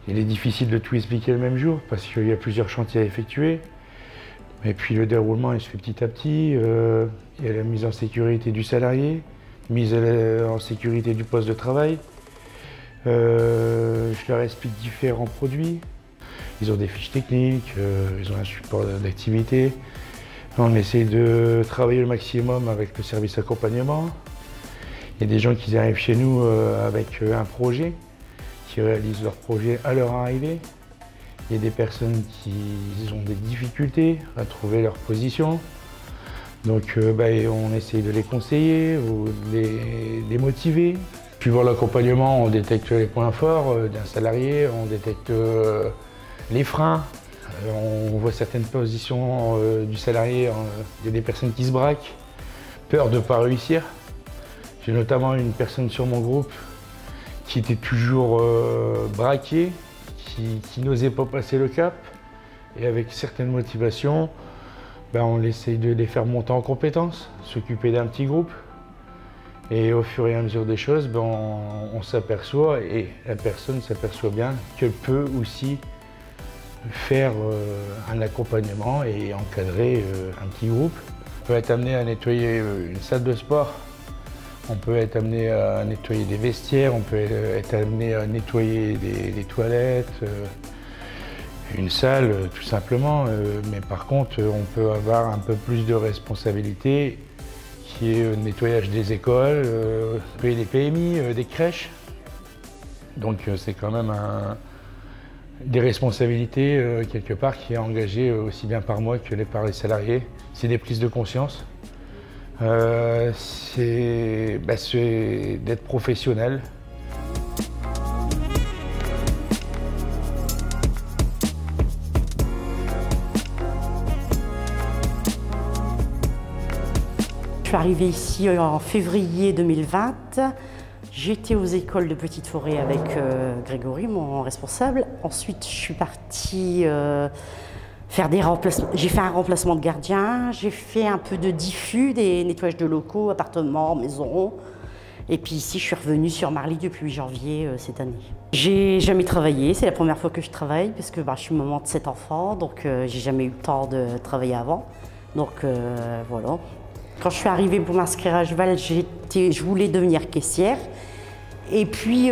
Il est difficile de tout expliquer le même jour parce qu'il y a plusieurs chantiers à effectuer. Et puis le déroulement, il se fait petit à petit. Il y a la mise en sécurité du salarié, mise en sécurité du poste de travail. Je leur explique différents produits. Ils ont des fiches techniques, ils ont un support d'activité. On essaie de travailler le maximum avec le service accompagnement. Il y a des gens qui arrivent chez nous avec un projet, qui réalisent leur projet à leur arrivée. Il y a des personnes qui ont des difficultés à trouver leur position. Donc on essaye de les conseiller ou de les motiver. Suivant l'accompagnement, on détecte les points forts d'un salarié, on détecte les freins. On voit certaines positions du salarié, il y a des personnes qui se braquent, peur de ne pas réussir. J'ai notamment une personne sur mon groupe qui était toujours braquée, qui n'osait pas passer le cap. Et avec certaines motivations, on essaye de les faire monter en compétences, s'occuper d'un petit groupe. Et au fur et à mesure des choses, on s'aperçoit, et la personne s'aperçoit bien qu'elle peut aussi faire un accompagnement et encadrer un petit groupe. On peut être amené à nettoyer une salle de sport, on peut être amené à nettoyer des vestiaires, on peut être amené à nettoyer des toilettes, une salle tout simplement. Mais par contre, on peut avoir un peu plus de responsabilité qui est le nettoyage des écoles, des PMI, des crèches. Donc c'est quand même des responsabilités quelque part qui est engagée aussi bien par moi que par les salariés. C'est des prises de conscience. C'est d'être professionnel. Je suis arrivée ici en février 2020. J'étais aux écoles de Petite Forêt avec Grégory, mon responsable. Ensuite, je suis partie faire des remplacements. J'ai fait un remplacement de gardien, j'ai fait un peu de diffus, des nettoyages de locaux, appartements, maisons. Et puis ici, je suis revenue sur Marly depuis janvier cette année. J'ai jamais travaillé, c'est la première fois que je travaille parce que je suis maman de 7 enfants, donc j'ai jamais eu le temps de travailler avant. Donc voilà. Quand je suis arrivée pour m'inscrire à Cheval, je voulais devenir caissière. Et puis,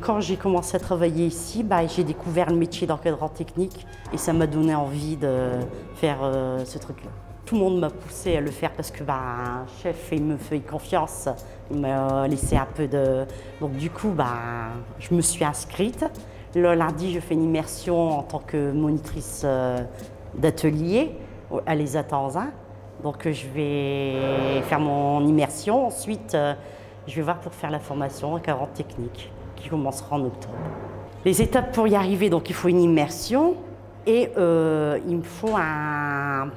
quand j'ai commencé à travailler ici, j'ai découvert le métier d'encadrant technique et ça m'a donné envie de faire ce truc-là. Tout le monde m'a poussé à le faire parce que un chef il me fait confiance, il m'a laissé un peu de... Donc du coup, je me suis inscrite. Le lundi, je fais une immersion en tant que monitrice d'atelier à l'ESA Tanzin. Donc je vais faire mon immersion, ensuite je vais voir pour faire la formation encadrant technique qui commencera en octobre. Les étapes pour y arriver, donc il faut une immersion et il me faut un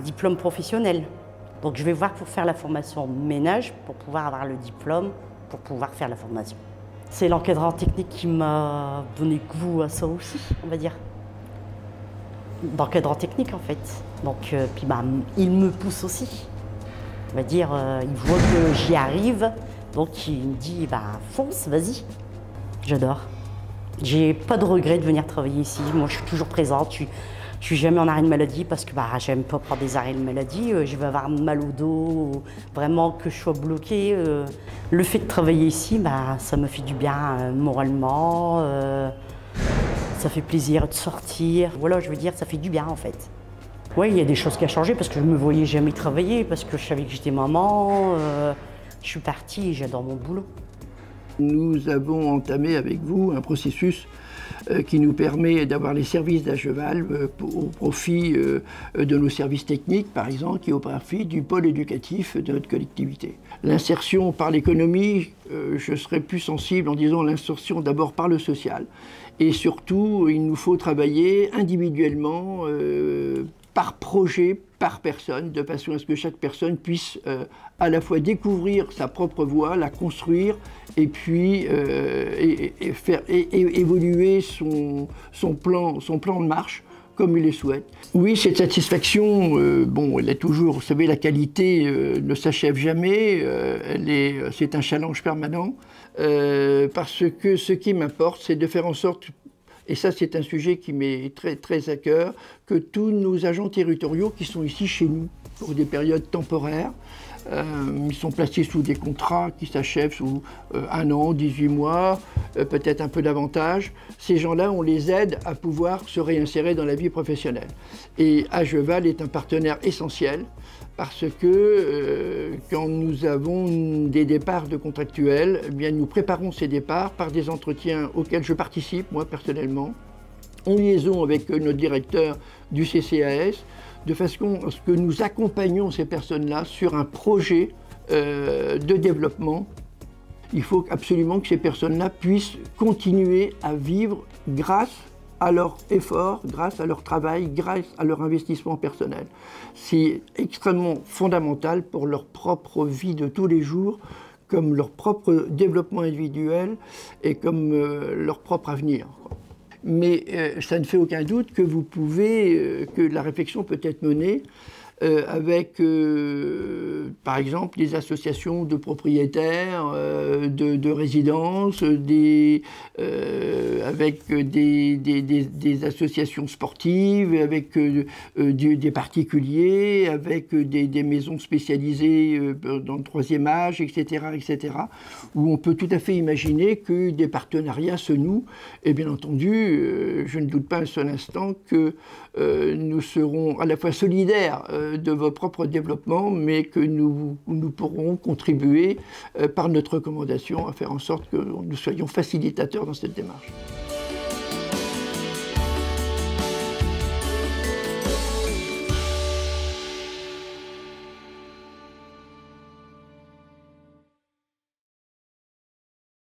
diplôme professionnel. Donc je vais voir pour faire la formation ménage pour pouvoir avoir le diplôme pour pouvoir faire la formation. C'est l'encadrant technique qui m'a donné goût à ça aussi, on va dire. D'encadrant technique en fait. Donc puis il me pousse aussi. On va dire, il voit que j'y arrive, donc il me dit fonce, vas-y. J'adore. J'ai pas de regret de venir travailler ici. Moi je suis toujours présente. Je suis jamais en arrêt de maladie parce que j'aime pas prendre des arrêts de maladie. Je vais avoir mal au dos, vraiment que je sois bloquée. Le fait de travailler ici, ça me fait du bien moralement. Ça fait plaisir de sortir. Voilà, je veux dire, ça fait du bien en fait. Oui, il y a des choses qui ont changé parce que je ne me voyais jamais travailler, parce que je savais que j'étais maman. Je suis partie et j'adore mon boulot. Nous avons entamé avec vous un processus qui nous permet d'avoir les services d'Acheval au profit de nos services techniques, par exemple, et au profit du pôle éducatif de notre collectivité. L'insertion par l'économie, je serais plus sensible en disant l'insertion d'abord par le social. Et surtout, il nous faut travailler individuellement, par projet, par personne, de façon à ce que chaque personne puisse à la fois découvrir sa propre voie, la construire, et puis faire évoluer son plan de marche comme ils le souhaitent. Oui, cette satisfaction, bon, elle est toujours, vous savez, la qualité ne s'achève jamais, c'est un challenge permanent, parce que ce qui m'importe, c'est de faire en sorte, et ça c'est un sujet qui m'est très, très à cœur, que tous nos agents territoriaux qui sont ici chez nous pour des périodes temporaires, ils sont placés sous des contrats qui s'achèvent sous 1 an, 18 mois, peut-être un peu davantage. Ces gens-là, on les aide à pouvoir se réinsérer dans la vie professionnelle. Et AGEVAL est un partenaire essentiel parce que quand nous avons des départs de contractuels, eh bien, nous préparons ces départs par des entretiens auxquels je participe, moi personnellement, en liaison avec notre directeur du CCAS, de façon à ce que nous accompagnons ces personnes-là sur un projet de développement. Il faut absolument que ces personnes-là puissent continuer à vivre grâce à leur effort, grâce à leur travail, grâce à leur investissement personnel. C'est extrêmement fondamental pour leur propre vie de tous les jours, comme leur propre développement individuel et comme leur propre avenir. Mais ça ne fait aucun doute que que la réflexion peut être menée avec, par exemple, des associations de propriétaires, de résidences, avec des associations sportives, avec des particuliers, avec des maisons spécialisées dans le 3e âge, etc., où on peut tout à fait imaginer que des partenariats se nouent. Et bien entendu, je ne doute pas un seul instant que nous serons à la fois solidaires de vos propres développements, mais que nous pourrons contribuer par notre recommandation à faire en sorte que nous soyons facilitateurs dans cette démarche.